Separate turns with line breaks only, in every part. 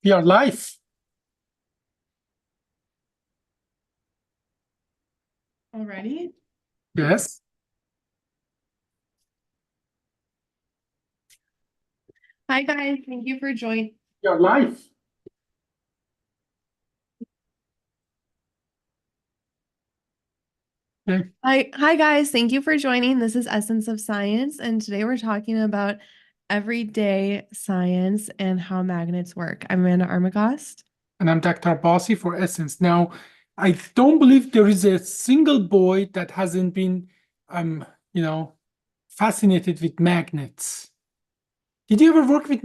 We are live.
Already?
Yes.
Hi guys, thank you for joining.
We are live. Okay.
Hi guys, thank you for joining. This is Essence of Science, and today we're talking about everyday science and how magnets work. I'm Amanda Armagost.
And I'm Dr. Bossi for Essence. Now, I don't believe there is a single boy that hasn't been, fascinated with magnets. Did you ever work with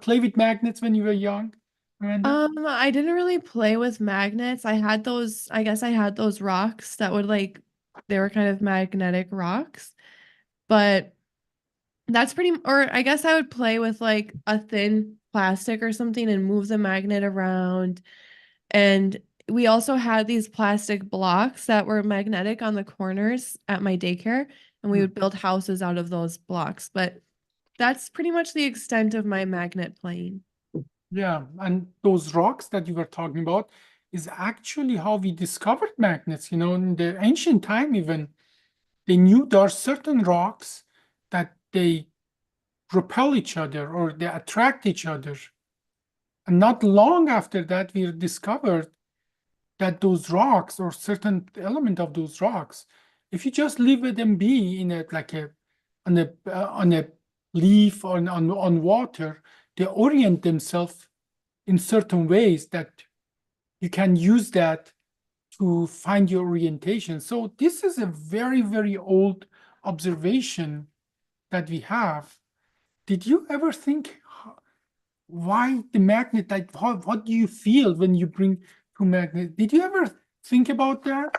play with magnets when you were young, Amanda?
I didn't really play with magnets. I guess I had those rocks that would they were kind of magnetic rocks, but or I guess I would play with like a thin plastic or something and move the magnet around. And we also had these plastic blocks that were magnetic on the corners at my daycare, and we would build houses out of those blocks. But that's pretty much the extent of my magnet playing.
Yeah, and those rocks that you were talking about is actually how we discovered magnets. In the ancient time, even they knew there are certain rocks that they repel each other or they attract each other. And not long after that, we discovered that those rocks or certain element of those rocks, if you just leave them be in a like a on a leaf or on water, they orient themselves in certain ways that you can use that to find your orientation. So this is a very, very old observation that we have. Did you ever think why the magnet? Like, what do you feel when you bring two magnets? Did you ever think about that?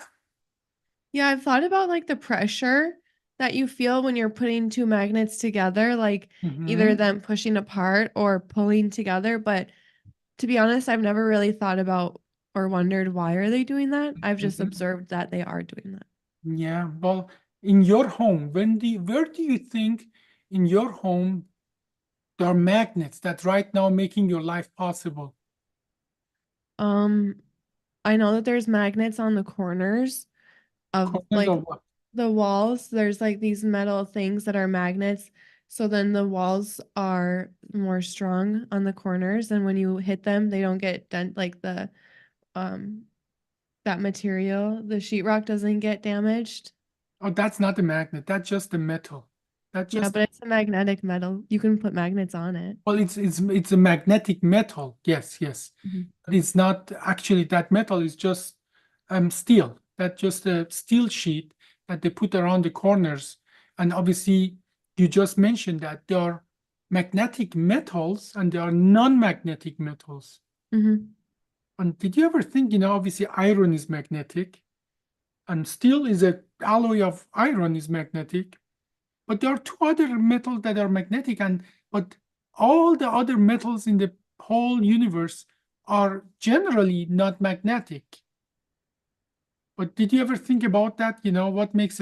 Yeah, I've thought about like the pressure that you feel when you're putting two magnets together, like either
Mhm.
them pushing apart or pulling together. But to be honest, I've never really thought about or wondered why are they doing that. I've just
Mhm.
observed that they are doing that.
Yeah, well, in your home, where do you think in your home there are magnets that right now making your life possible?
Um, I know that there's magnets on the corners of
Corners
like
of what?
the walls. There's like these metal things that are magnets. So then the walls are more strong on the corners, and when you hit them, they don't get dent like the um that material, the sheetrock doesn't get damaged.
Oh, that's not a magnet. That's just a metal. That
Yeah,
just
but it's a magnetic metal. You can put magnets on it.
well, it's a magnetic metal. Yes, yes.
Mhm.
But it's not actually that metal. It's just steel. That just a steel sheet that they put around the corners. And obviously, you just mentioned that there are magnetic metals and there are non-magnetic metals.
Mhm.
And did you ever think, obviously iron is magnetic and steel is a alloy of iron is magnetic. But there are two other metals that are magnetic, but all the other metals in the whole universe are generally not magnetic. But did you ever think about that? What makes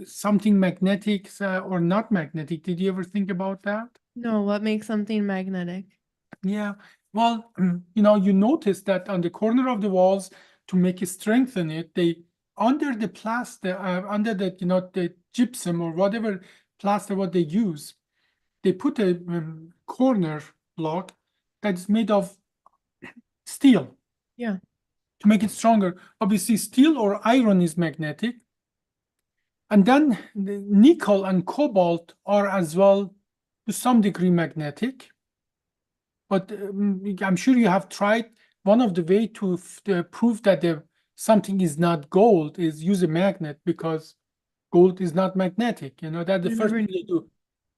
something magnetic or not magnetic? Did you ever think about that?
No, what makes something magnetic?
Yeah. Well, you notice that on the corner of the walls to make it strengthen it, they under the plaster, under the gypsum or whatever plaster what they use, they put a corner block that's made of steel
Yeah.
to make it stronger. Obviously, steel or iron is magnetic. And then the nickel and cobalt are as well to some degree magnetic. But I'm sure you have tried one of the way to prove that something is not gold is use a magnet because gold is not magnetic. That's the
I
first
never
thing they do.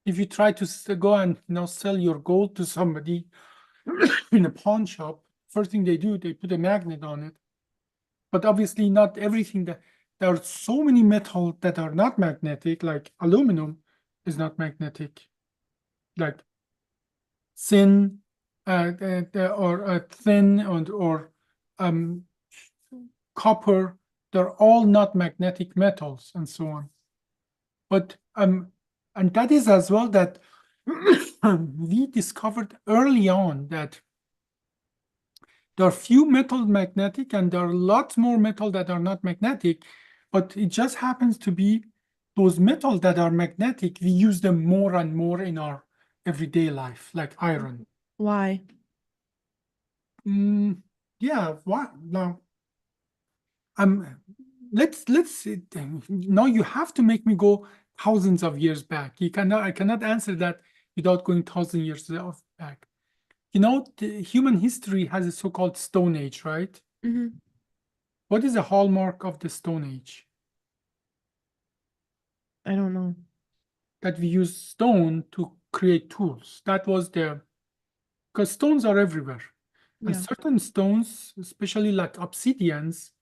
If you try to go and sell your gold to somebody in a pawn shop, first thing they do, they put a magnet on it. But obviously, not everything that there are so many metals that are not magnetic, like aluminum is not magnetic, like thin or thin or um, copper. They're all not magnetic metals and so on. But and that is as well that we discovered early on that There are few metals magnetic, and there are lots more metal that are not magnetic, but it just happens to be those metals that are magnetic, we use them more and more in our everyday life, like iron.
Why?
Yeah, what now? Let's now you have to make me go thousands of years back. I cannot answer that without going 1,000 years back. You know, the human history has a so-called Stone Age, right?
Hmm.
What is the hallmark of the Stone Age?
I don't know.
That we use stone to create tools. That was because stones are everywhere. And
Yeah.
certain stones, especially like obsidians,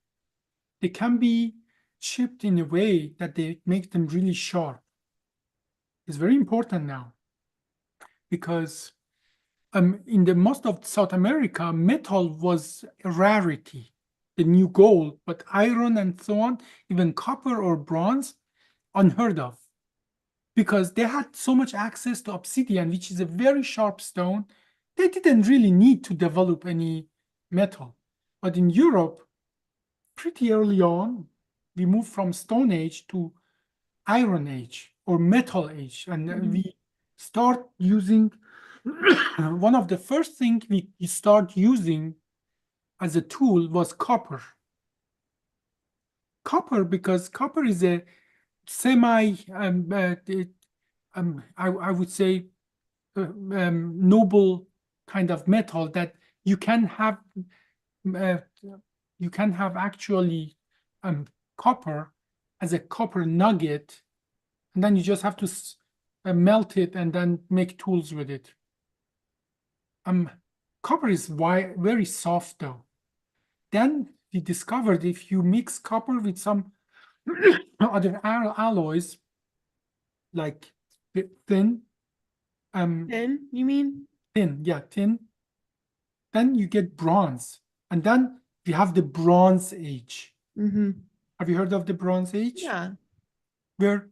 they can be chipped in a way that they make them really sharp. It's very important now because in the most of South America, metal was a rarity, the new gold, but iron and so on, even copper or bronze, unheard of. Because they had so much access to obsidian, which is a very sharp stone, they didn't really need to develop any metal. But in Europe, pretty early on, we moved from Stone Age to Iron Age or Metal Age, and we start using one of the first things we start using as a tool was copper. Copper, because copper is a semi, I would say, noble kind of metal that you can have uh, you can have actually copper as a copper nugget, and then you just have to melt it and then make tools with it. Copper is very soft though. Then we discovered if you mix copper with some other alloys like thin,
Tin, you mean?
tin, then you get bronze. And then we have the Bronze Age.
Mm-hmm.
Have you heard of the Bronze Age?
Yeah.
Where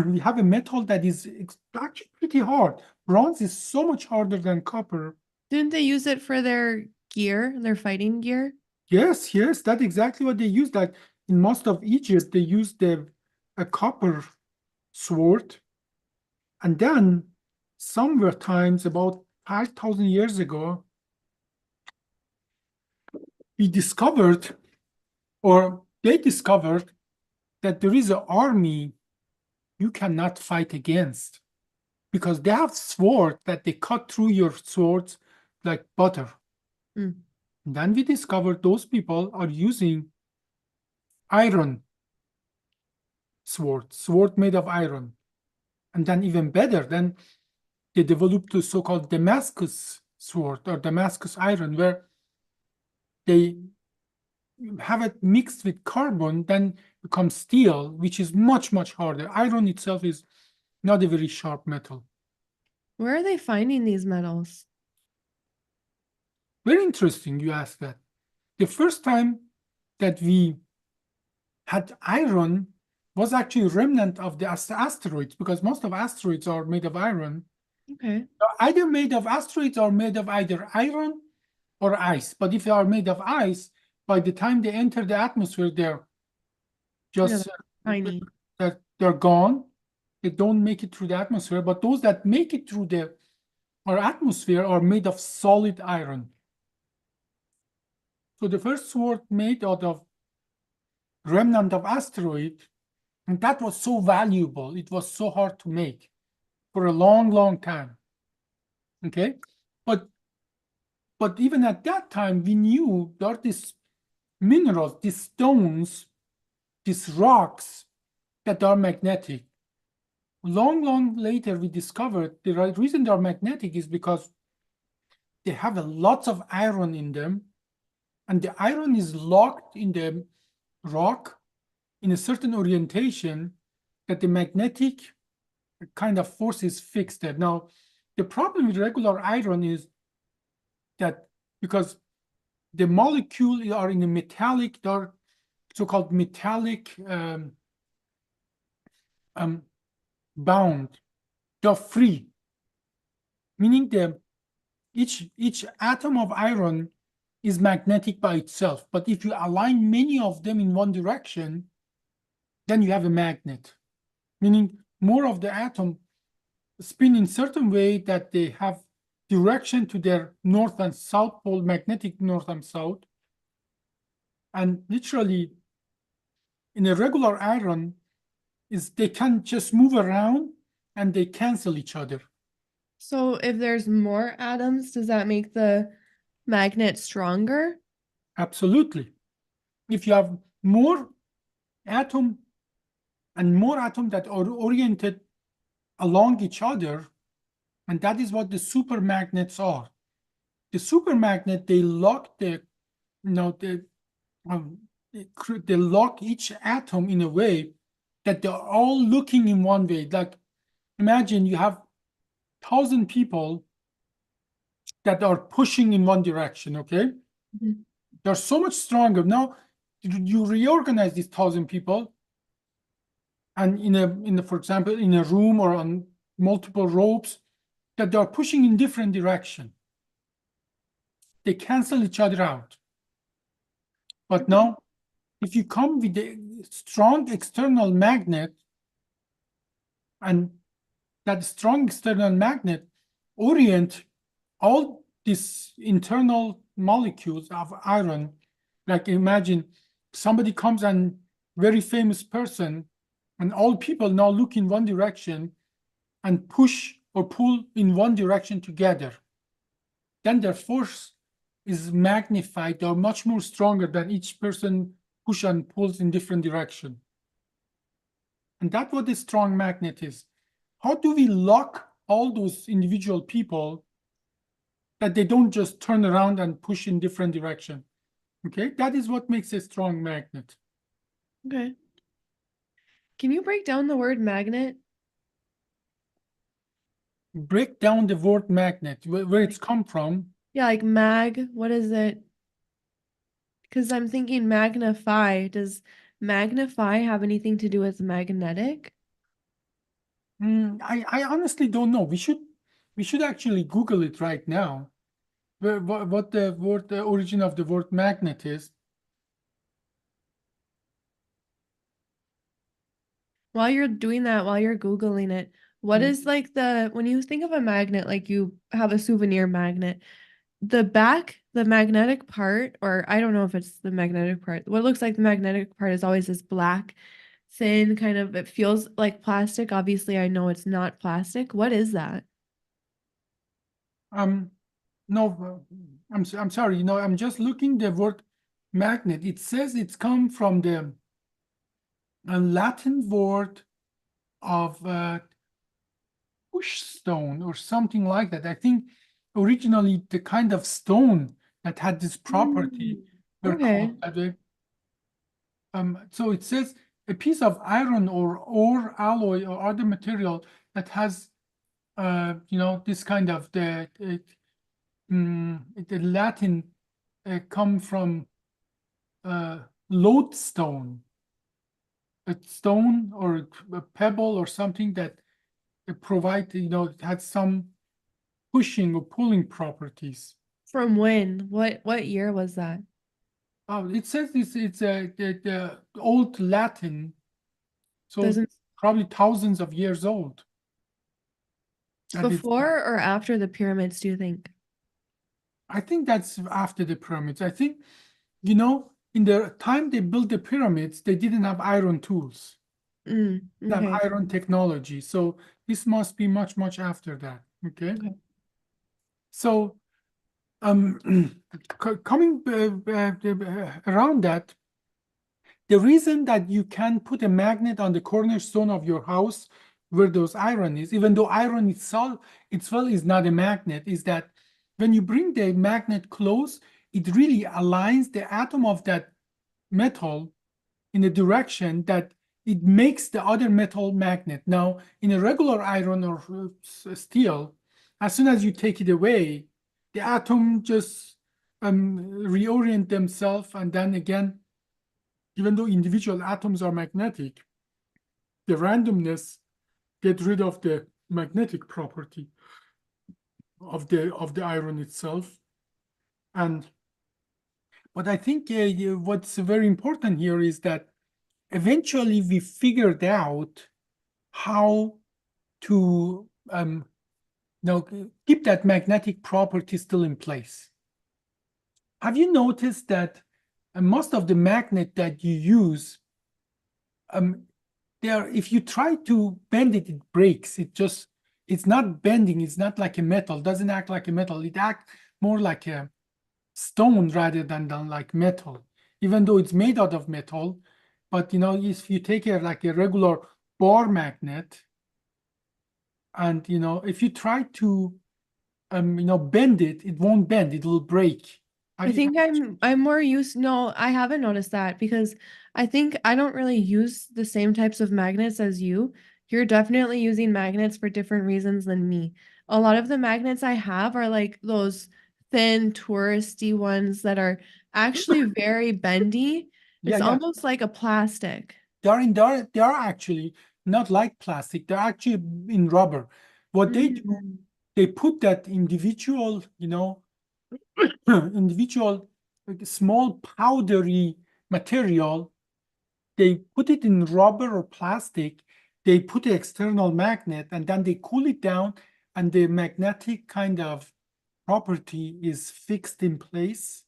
we have a metal that is actually pretty hard. Bronze is so much harder than copper.
Didn't they use it for their gear, their fighting gear?
Yes, that's exactly what they use. That in most of Egypt, they used a copper sword. And then somewhere times about 5,000 years ago, we discovered, or they discovered, that there is an army you cannot fight against because they have swords that they cut through your swords like butter.
Mm.
And then we discovered those people are using iron sword made of iron. And then even better, then they developed the so-called Damascus sword or Damascus iron, where they have it mixed with carbon, then becomes steel, which is much, much harder. Iron itself is not a very sharp metal.
Where are they finding these metals?
Very interesting you ask that. The first time that we had iron was actually a remnant of the asteroids because most of asteroids are made of iron.
Okay.
Either made of asteroids or made of either iron or ice. But if they are made of ice, by the time they enter the atmosphere, they're just
Tiny.
they're gone. They don't make it through the atmosphere. But those that make it through our atmosphere are made of solid iron. So the first sword made out of remnant of asteroid, and that was so valuable. It was so hard to make for a long, long time. Okay, but even at that time, we knew there are these minerals, these stones, these rocks that are magnetic. Long, long later, we discovered the reason they are magnetic is because they have a lot of iron in them, and the iron is locked in the rock in a certain orientation that the magnetic kind of force is fixed there. Now, the problem with regular iron is that because the molecules are in a metallic, they're so-called metallic bound, they're free, meaning each atom of iron is magnetic by itself. But if you align many of them in one direction, then you have a magnet, meaning more of the atom spin in certain way that they have direction to their north and south pole, magnetic north and south. And literally, in a regular iron, is they can just move around and they cancel each other.
So if there's more atoms, does that make the magnet stronger?
Absolutely. If you have more atom and more atom that are oriented along each other, and that is what the supermagnets are. The supermagnet, they lock the, they lock each atom in a way that they're all looking in one way. Like, imagine you have 1,000 people that are pushing in one direction, okay?
Mhm.
They're so much stronger. Now, you reorganize these 1,000 people, and for example, in a room or on multiple ropes, that they're pushing in different direction. They cancel each other out. But now, if you come with a strong external magnet, and that strong external magnet orient all these internal molecules of iron, like imagine somebody comes and very famous person, and all people now look in one direction and push or pull in one direction together. Then their force is magnified. They're much more stronger than each person push and pulls in different direction. And that's what the strong magnet is. How do we lock all those individual people that they don't just turn around and push in different direction? Okay, that is what makes a strong magnet.
Okay. Can you break down the word magnet?
Break down the word magnet, where it's come from.
Yeah, like mag, what is it? Because I'm thinking magnify. Does magnify have anything to do with magnetic?
I honestly don't know. We should actually Google it right now. What the origin of the word magnet is.
While you're doing that, while you're Googling it, what
Mm.
is like when you think of a magnet, like you have a souvenir magnet, the back, the magnetic part, or I don't know if it's the magnetic part. What looks like the magnetic part is always this black, thin kind of, it feels like plastic. Obviously, I know it's not plastic. What is that?
No, I'm sorry. I'm just looking the word magnet. It says it's come from the Latin word of push stone or something like that. I think originally the kind of stone that had this property were
Okay.
called that way. So it says a piece of iron or ore, alloy, or other material that has, this kind of the Latin come from lodestone, a stone or a pebble or something that provide, it had some pushing or pulling properties.
From when? What year was that?
Oh, it says it's the old Latin, so
Doesn't
probably thousands of years old. That is,
before or after the pyramids, do you think?
I think that's after the pyramids. I think, in the time they built the pyramids, they didn't have iron tools. They have
Okay.
iron technology. So this must be much, much after that. Okay.
Okay.
So coming around that, the reason that you can put a magnet on the cornerstone of your house where those iron is, even though iron itself is not a magnet, is that when you bring the magnet close, it really aligns the atom of that metal in a direction that it makes the other metal magnet. Now, in a regular iron or steel, as soon as you take it away, the atom just reorient themselves, and then again, even though individual atoms are magnetic, the randomness get rid of the magnetic property of the iron itself, and But I think what's very important here is that eventually we figured out how to keep that magnetic property still in place. Have you noticed that most of the magnet that you use, if you try to bend it, it breaks. It's not bending. It's not like a metal. Doesn't act like a metal. It acts more like a stone rather than like metal. Even though it's made out of metal, but if you take like a regular bar magnet, and if you try to bend it, it won't bend. It will break.
I think I'm more used. No, I haven't noticed that because I think I don't really use the same types of magnets as you. You're definitely using magnets for different reasons than me. A lot of the magnets I have are like those thin touristy ones that are actually very bendy. It's
Yeah.
almost like a plastic.
They are actually not like plastic. They're actually in rubber. What they do,
Mhm.
they put that individual, individual like, small powdery material. They put it in rubber or plastic. They put an external magnet, and then they cool it down, and the magnetic kind of property is fixed in place.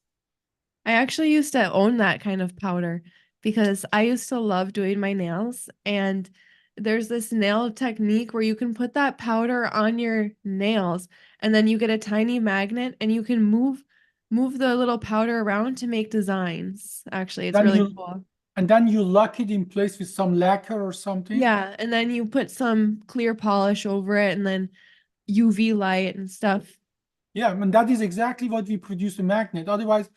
I actually used to own that kind of powder because I used to love doing my nails. And there's this nail technique where you can put that powder on your nails and then you get a tiny magnet and you can move the little powder around to make designs. Actually, it's
Then
really
you
cool.
and then you lock it in place with some lacquer or something.
Yeah, and then you put some clear polish over it and then UV light and stuff.
Yeah, and that is exactly what we produce a magnet. Otherwise,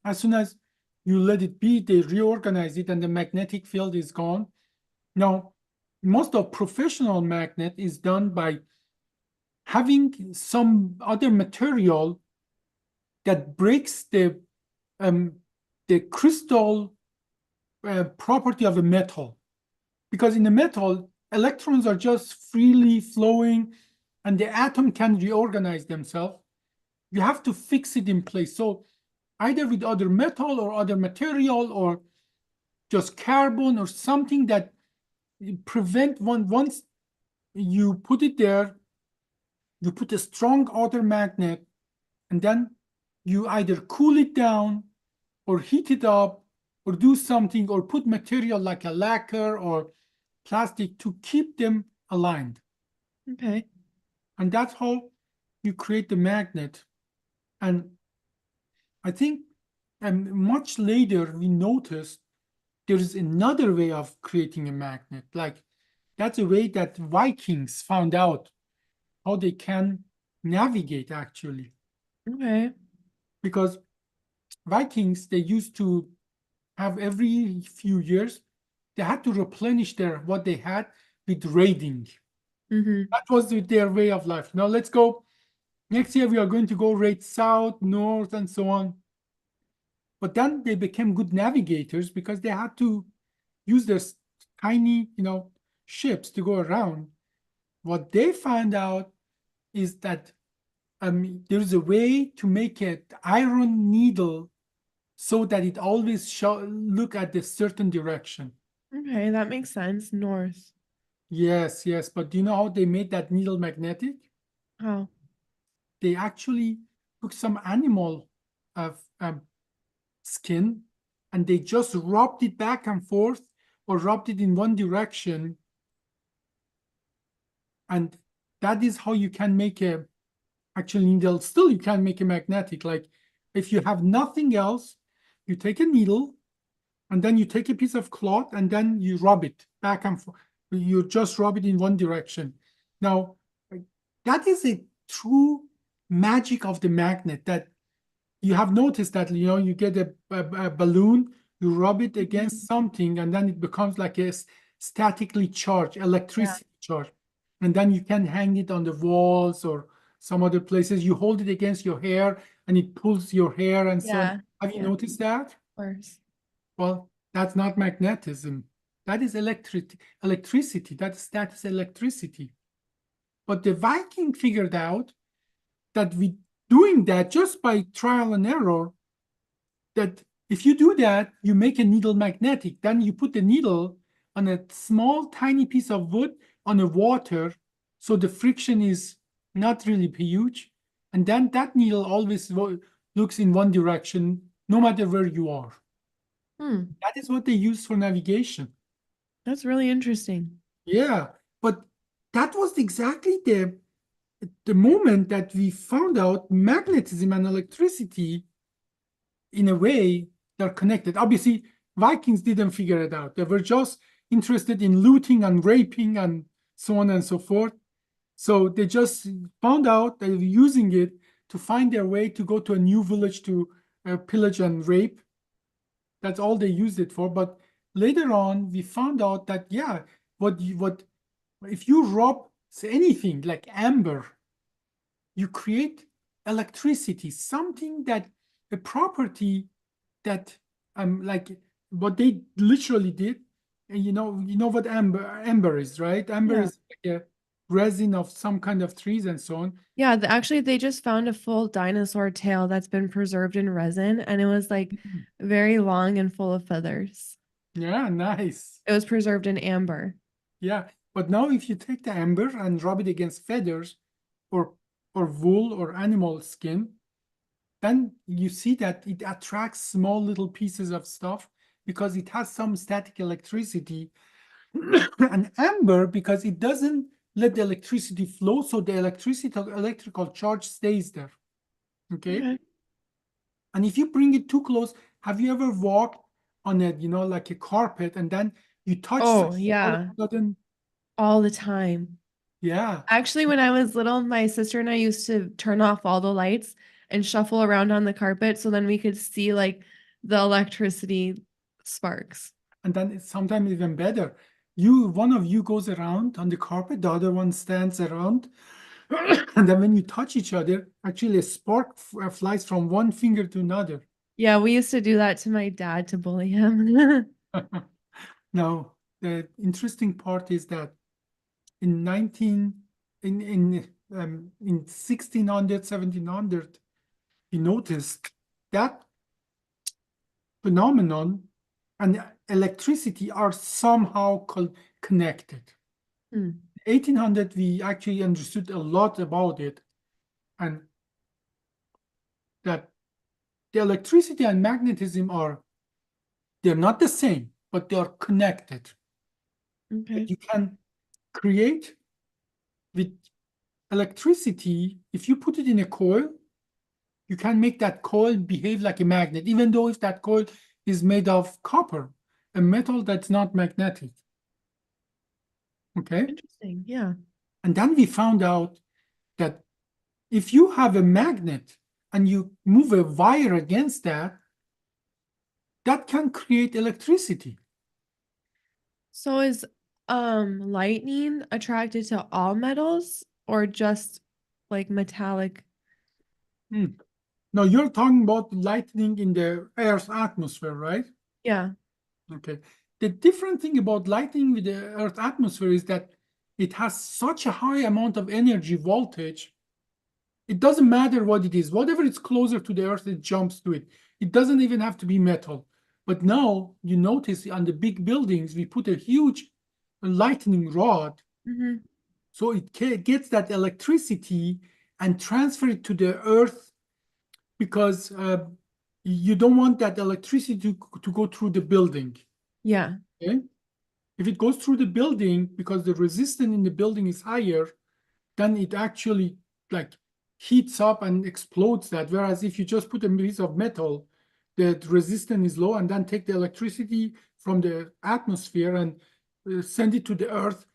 as soon as you let it be, they reorganize it and the magnetic field is gone. Now, most of professional magnet is done by having some other material that breaks the crystal property of a metal. Because in the metal, electrons are just freely flowing and the atom can reorganize themselves. You have to fix it in place. So either with other metal or other material or just carbon or something that prevent once you put it there, you put a strong outer magnet, and then you either cool it down or heat it up or do something or put material like a lacquer or plastic to keep them aligned.
Okay.
And that's how you create the magnet. And I think much later we noticed there is another way of creating a magnet. Like that's a way that Vikings found out how they can navigate actually.
Okay.
Because Vikings, they used to have every few years, they had to replenish their what they had with raiding.
Mm-hmm.
That was their way of life. Now let's go. Next year we are going to go raid south, north, and so on. But then they became good navigators because they had to use their tiny, ships to go around. What they found out is that there's a way to make an iron needle so that it always look at a certain direction.
Okay, that makes sense. North.
Yes, yes, but do you know how they made that needle magnetic?
How?
They actually took some animal skin and they just rubbed it back and forth or rubbed it in one direction. And that is how you can make a actually needle. Still, you can make a magnetic. Like if you have nothing else, you take a needle and then you take a piece of cloth and then you rub it back and forth. You just rub it in one direction. Now, that is a true magic of the magnet that you have noticed that you get a balloon, you rub it against something, and then it becomes like a statically charged
Yeah.
electricity charge. And then you can hang it on the walls or some other places. You hold it against your hair and it pulls your hair and so on.
Yeah.
Have you
Yeah.
noticed that?
Of course.
Well, that's not magnetism. That is electricity. That is electricity. But the Viking figured out that with doing that just by trial and error, that If you do that, you make a needle magnetic. Then you put the needle on a small, tiny piece of wood on the water, so the friction is not really huge. And then that needle always looks in one direction, no matter where you are.
Hmm.
That is what they use for navigation.
That's really interesting.
Yeah, but that was exactly the moment that we found out magnetism and electricity, in a way, they're connected. Obviously, Vikings didn't figure it out. They were just interested in looting and raping and so on and so forth. So they just found out they were using it to find their way to go to a new village to pillage and rape. That's all they used it for. But later on, we found out that, yeah, what if you rub anything like amber, you create electricity, something that a property that like what they literally did. And you know what amber is, right? Amber
Yeah.
is like a resin of some kind of trees and so on.
Yeah, actually, they just found a full dinosaur tail that's been preserved in resin, and it was like very long and full of feathers.
Yeah, nice.
It was preserved in amber.
Yeah, but now if you take the amber and rub it against feathers or wool or animal skin, then you see that it attracts small little pieces of stuff because it has some static electricity. And amber, because it doesn't let the electricity flow, so the electrical charge stays there. Okay.
Okay.
And if you bring it too close, have you ever walked on a, like a carpet, and then you touch
Oh,
something, all of
yeah,
a sudden,
all the time.
yeah.
Actually, when I was little, my sister and I used to turn off all the lights and shuffle around on the carpet so then we could see like the electricity sparks.
And then it's sometimes even better. One of you goes around on the carpet, the other one stands around. And then when you touch each other, actually a spark flies from one finger to another.
Yeah, we used to do that to my dad to bully him.
Now, the interesting part is that in 1600, 1700, we noticed that phenomenon and electricity are somehow connected.
Hmm.
1800, we actually understood a lot about it, and that the electricity and magnetism they're not the same, but they are connected.
Okay.
You can create with electricity. If you put it in a coil, you can make that coil behave like a magnet, even though if that coil is made of copper, a metal that's not magnetic. Okay.
Interesting. Yeah.
And then we found out that if you have a magnet and you move a wire against that, that can create electricity.
So is lightning attracted to all metals or just like metallic?
Now you're talking about lightning in the Earth's atmosphere, right?
Yeah.
Okay. The different thing about lightning with the Earth's atmosphere is that it has such a high amount of energy voltage. It doesn't matter what it is. Whatever is closer to the Earth, it jumps to it. It doesn't even have to be metal. But now you notice on the big buildings, we put a huge lightning rod.
Mm-hmm.
So it gets that electricity and transfer it to the Earth, because you don't want that electricity to go through the building.
Yeah.
Okay? If it goes through the building, because the resistance in the building is higher, then it actually like heats up and explodes that. Whereas if you just put a piece of metal, the resistance is low, and then take the electricity from the atmosphere and send it to the Earth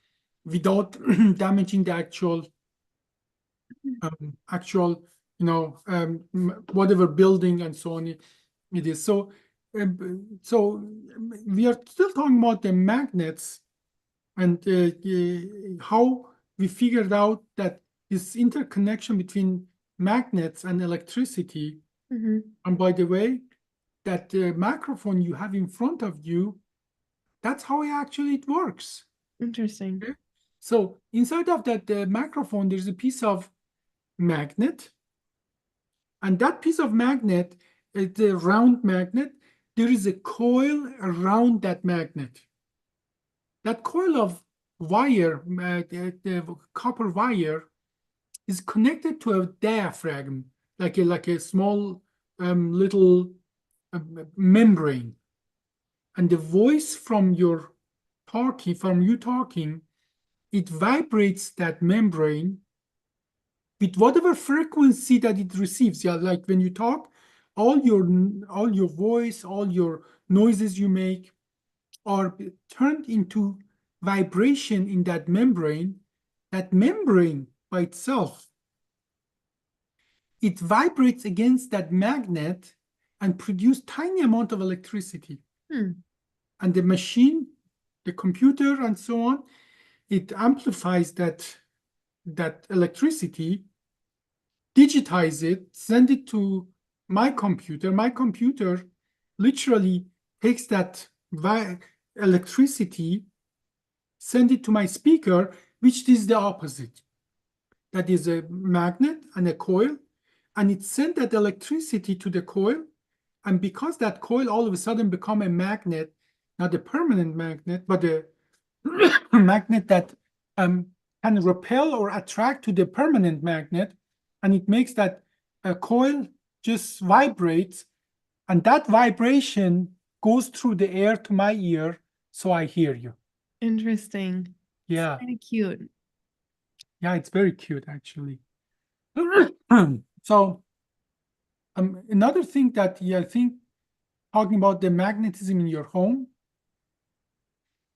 without damaging the actual, whatever building and so on it is. So we are still talking about the magnets, and how we figured out that this interconnection between magnets and electricity.
Mm-hmm.
And by the way, that microphone you have in front of you, that's how actually it works.
Interesting.
Okay? So inside of that microphone, there's a piece of magnet, and that piece of magnet is a round magnet, there is a coil around that magnet. That coil of wire, the copper wire, is connected to a diaphragm, like a small little membrane. And the voice from you talking, it vibrates that membrane with whatever frequency that it receives. Yeah, like when you talk, all your voice, all your noises you make are turned into vibration in that membrane. That membrane by itself, it vibrates against that magnet and produce tiny amount of electricity. And the machine, the computer and so on, it amplifies that electricity, digitize it, send it to my computer. My computer literally takes that electricity, send it to my speaker, which is the opposite. That is a magnet and a coil, and it sent that electricity to the coil. And because that coil all of a sudden become a magnet, not a permanent magnet, but a magnet that can repel or attract to the permanent magnet, and it makes that coil just vibrates, and that vibration goes through the air to my ear, so I hear you.
Interesting.
Yeah.
Kind of cute.
Yeah, it's very cute, actually. So, another thing that I think, talking about the magnetism in your home,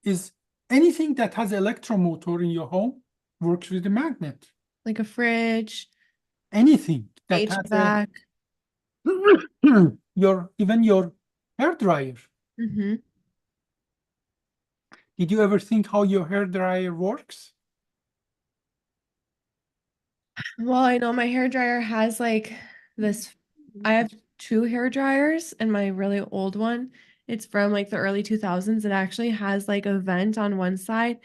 is anything that has electromotor in your home works with a magnet.
Like a fridge,
Anything that has
HVAC.
even your hair dryer.
Mm-hmm.
Did you ever think how your hair dryer works?
Well, I know my hair dryer has like this. I have two hair dryers, and my really old one, it's from like the early 2000s. It actually has like a vent on one side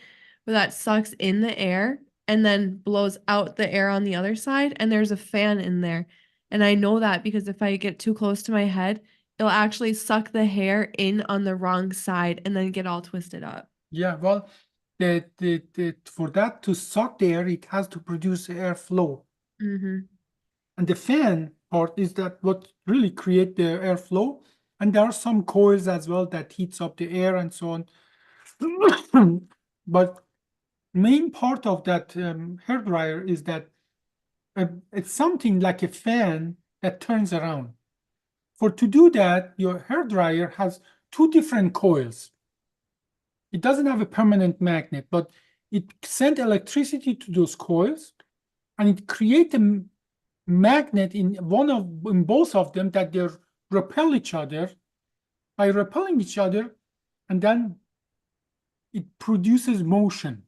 where that sucks in the air and then blows out the air on the other side. And there's a fan in there. And I know that because if I get too close to my head, it'll actually suck the hair in on the wrong side and then get all twisted up.
Yeah, well, for that to suck the air, it has to produce airflow.
Mm-hmm.
And the fan part is that what really create the airflow. And there are some coils as well that heats up the air and so on. But main part of that hair dryer is that it's something like a fan that turns around. To do that, your hair dryer has two different coils. It doesn't have a permanent magnet, but it sends electricity to those coils, and it creates a magnet in both of them that they repel each other. By repelling each other, and then it produces motion.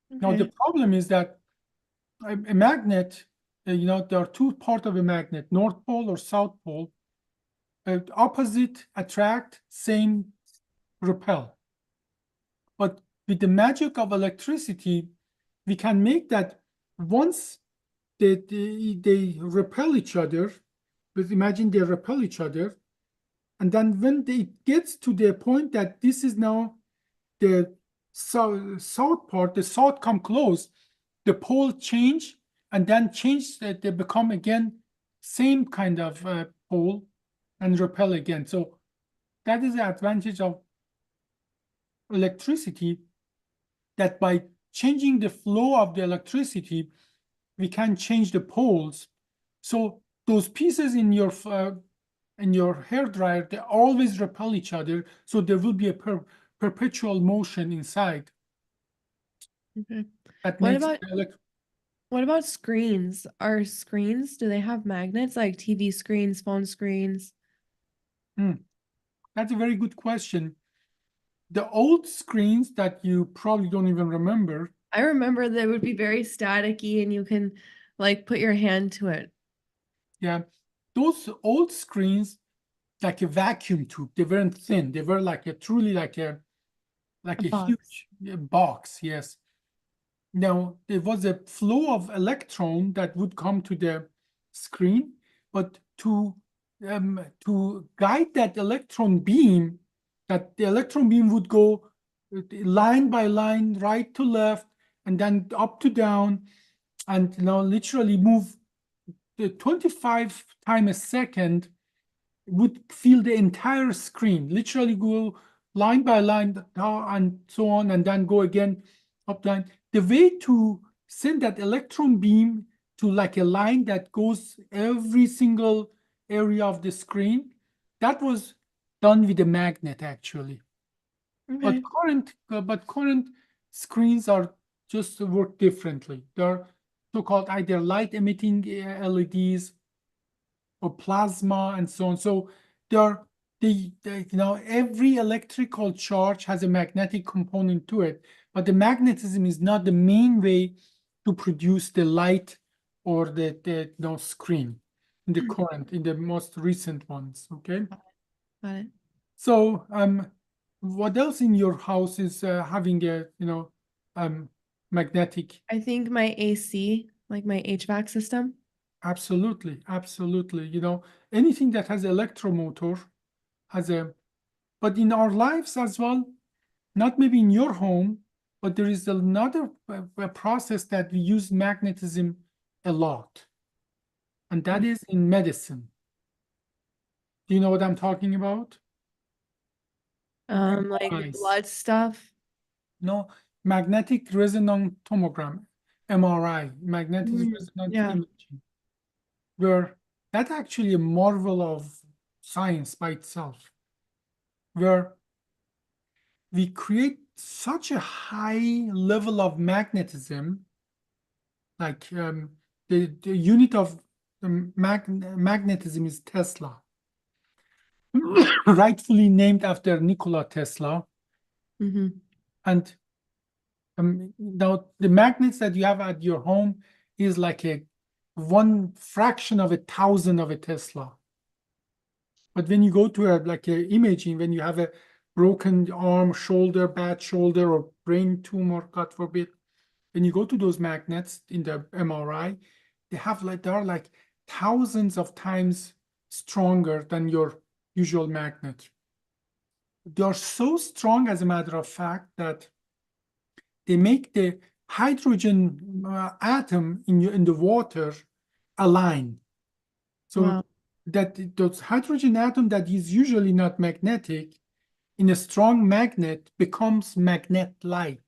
Now the problem is that a magnet, there are two parts of a magnet: North Pole or South Pole. Opposite attract, same repel. But with the magic of electricity, we can make that once they repel each other, but imagine they repel each other, and then when it gets to the point that this is now the south part, the south come close, the pole change, and then change that they become again same kind of pole and repel again. So that is the advantage of electricity, that by changing the flow of the electricity, we can change the poles. So those pieces in your hair dryer, they always repel each other. So there will be a perpetual motion inside.
Okay.
That
What
makes
about what about screens? Are screens, do they have magnets like TV screens, phone screens?
That's a very good question. The old screens that you probably don't even remember.
I remember they would be very staticky and you can like put your hand to it.
Yeah, those old screens, like a vacuum tube, they weren't thin. They were like truly like a
box.
huge box. Yes. Now there was a flow of electron that would come to the screen, but to to guide that electron beam, that the electron beam would go line by line, right to left, and then up to down, and literally move the 25 times a second, would fill the entire screen, literally go line by line and so on, and then go again up line. The way to send that electron beam to like a line that goes every single area of the screen, that was done with a magnet actually.
Okay.
But current screens are just work differently. They're so-called either light emitting LEDs or plasma and so on. So every electrical charge has a magnetic component to it, but the magnetism is not the main way to produce the light or the screen in the current, in the most recent ones. Okay.
Got it.
So what else in your house is having a magnetic?
I think my AC, like my HVAC system.
Absolutely, absolutely. Anything that has electromotor has a, but in our lives as well, not maybe in your home, but there is another a process that we use magnetism a lot, and that is in medicine. Do you know what I'm talking about?
Like
Nice.
blood stuff.
No, magnetic resonance tomogram, MRI, magnetic resonance
Yeah.
imaging, where that's actually a marvel of science by itself, where we create such a high level of magnetism, like the unit of the magnetism is Tesla, rightfully named after Nikola Tesla.
Mm-hmm.
And now the magnets that you have at your home is like a 1/1,000 of a thousand of a Tesla. But when you go to like a imaging, when you have a broken arm, shoulder, bad shoulder, or brain tumor, God forbid, when you go to those magnets in the MRI, they are like thousands of times stronger than your usual magnet. They are so strong, as a matter of fact, that they make the hydrogen atom in the water align. So
Wow.
that those hydrogen atom that is usually not magnetic, in a strong magnet becomes magnet-like.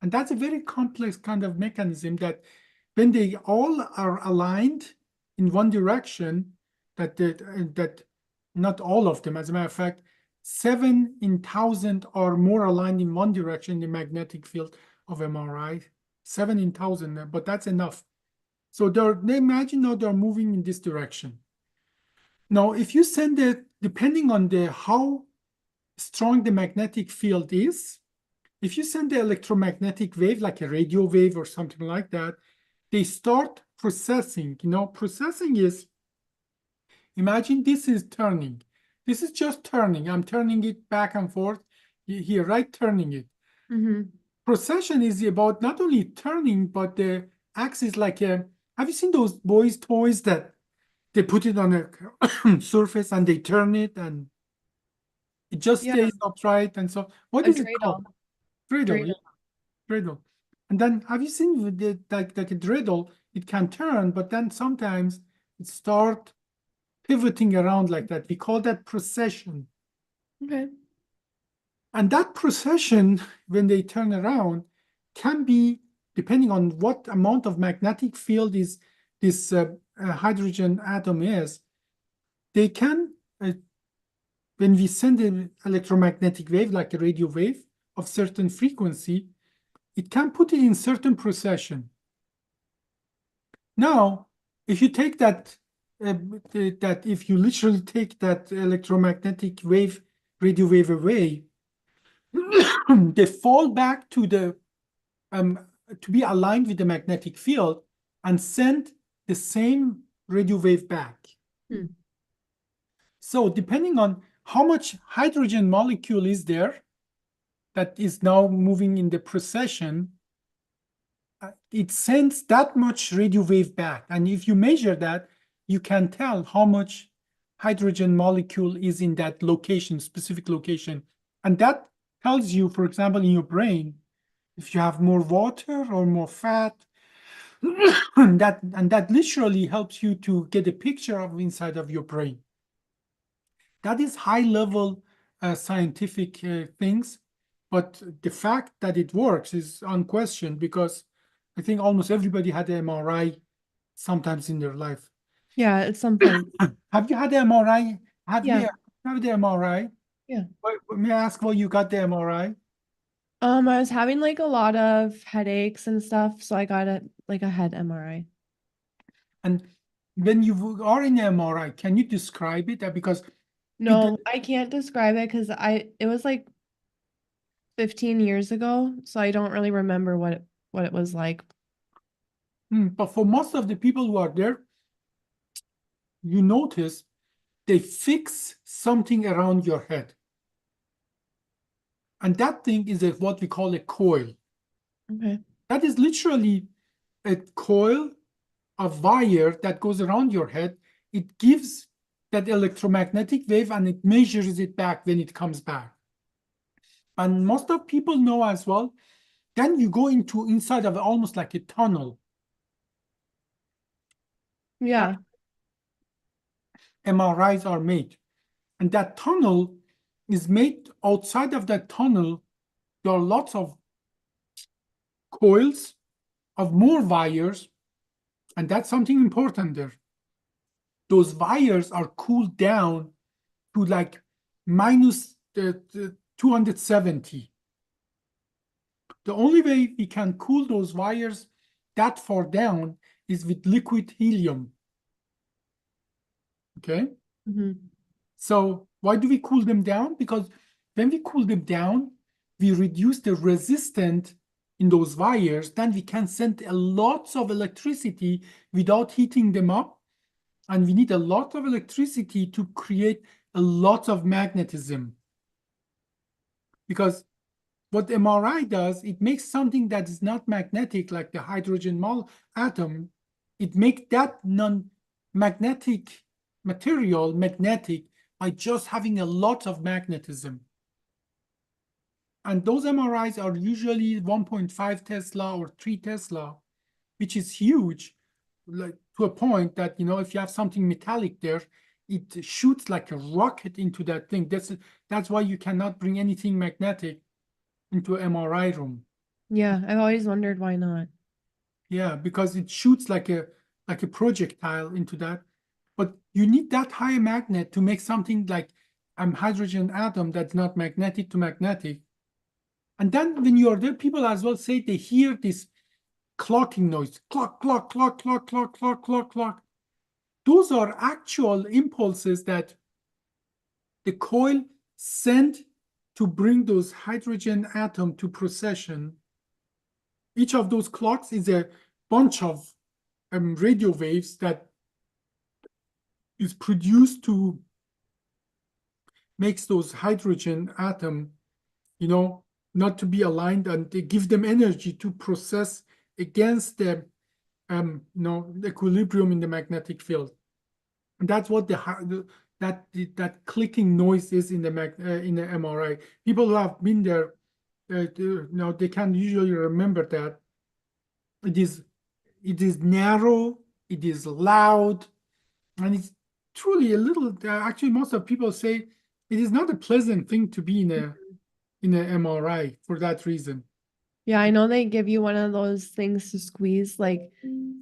And that's a very complex kind of mechanism that when they all are aligned in one direction, that not all of them, as a matter of fact, 7 in 1,000 are more aligned in one direction in the magnetic field of MRI, 7 in 1,000, but that's enough. So they imagine now they're moving in this direction. Now, if you send it, depending on how strong the magnetic field is, if you send the electromagnetic wave, like a radio wave or something like that, they start processing. Processing is, imagine this is turning. This is just turning. I'm turning it back and forth here, right? Turning it.
Mm-hmm.
Procession is about not only turning, but the axis like have you seen those boys' toys that they put it on a surface and they turn it and it just stays upright and so what is it called? Dreidel. Yeah, dreidel. And then have you seen with like a dreidel, it can turn, but then sometimes it start pivoting around like that. We call that precession.
Okay.
And that precession, when they turn around, can be, depending on what amount of magnetic field is this hydrogen atom is, they can, when we send an electromagnetic wave, like a radio wave of certain frequency, it can put it in certain precession. Now, if you take that if you literally take that electromagnetic wave, radio wave away, they fall back to to be aligned with the magnetic field and send the same radio wave back. So depending on how much hydrogen molecule is there that is now moving in the precession, it sends that much radio wave back. And if you measure that, you can tell how much hydrogen molecule is in that location, specific location. And that tells you, for example, in your brain, if you have more water or more fat, and that literally helps you to get a picture of inside of your brain. That is high level scientific things, but the fact that it works is unquestioned because I think almost everybody had an MRI sometimes in their life.
Yeah, at some point.
Have you had an MRI? Have
Yeah.
you had the MRI?
Yeah.
May I ask why you got the MRI?
I was having like a lot of headaches and stuff, so I got a head MRI.
And when you are in an MRI, can you describe it? Because
No, I can't describe it because it was like 15 years ago, so I don't really remember what it was like.
But for most of the people who are there, you notice they fix something around your head. And that thing is what we call a coil.
Okay.
That is literally a coil, a wire that goes around your head. It gives that electromagnetic wave and it measures it back when it comes back. And most of people know as well, then you go into inside of almost like a tunnel.
Yeah.
MRIs are made. And that tunnel is made outside of that tunnel. There are lots of coils of more wires, and that's something important there. Those wires are cooled down to like minus 270. The only way we can cool those wires that far down is with liquid helium. Okay? So why do we cool them down? Because when we cool them down, we reduce the resistance in those wires, then we can send a lot of electricity without heating them up. And we need a lot of electricity to create a lot of magnetism. Because what MRI does, it makes something that is not magnetic, like the hydrogen atom, it makes that non-magnetic material magnetic by just having a lot of magnetism. And those MRIs are usually 1.5 Tesla or 3 Tesla, which is huge, like to a point that, if you have something metallic there, it shoots like a rocket into that thing. That's why you cannot bring anything magnetic into an MRI room.
Yeah, I've always wondered why not.
Yeah, because it shoots like a projectile into that. But you need that high magnet to make something like a hydrogen atom that's not magnetic to magnetic. And then when you're there, people as well say they hear this clocking noise. Clock, clock, clock, clock, clock, clock, clock, clock. Those are actual impulses that the coil sent to bring those hydrogen atom to precession. Each of those clocks is a bunch of radio waves that is produced to makes those hydrogen atom, not to be aligned, and they give them energy to process against the the equilibrium in the magnetic field. And that's what that clicking noise is in the MRI. People who have been there, they can usually remember that it is narrow, it is loud, and it's truly a little. Actually, most of people say it is not a pleasant thing to be in a MRI for that reason.
Yeah, I know they give you one of those things to squeeze, like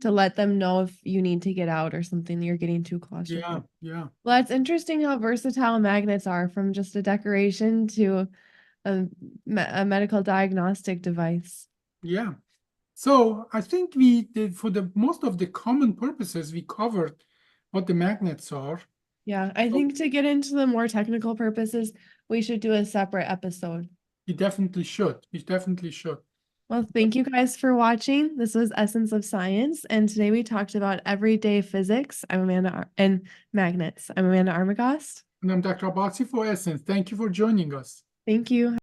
to let them know if you need to get out or something, you're getting too claustrophobic.
Yeah.
Well, that's interesting how versatile magnets are, from just a decoration to a medical diagnostic device.
Yeah. So I think we did, for the most of the common purposes, we covered what the magnets are.
Yeah, I think to get into the more technical purposes, we should do a separate episode.
You definitely should. You definitely should.
Well, thank you guys for watching. This was Essence of Science, and today we talked about everyday physics. I'm Amanda and magnets. I'm Amanda Armagost.
And I'm Dr. Abbasi for Essence. Thank you for joining us.
Thank you.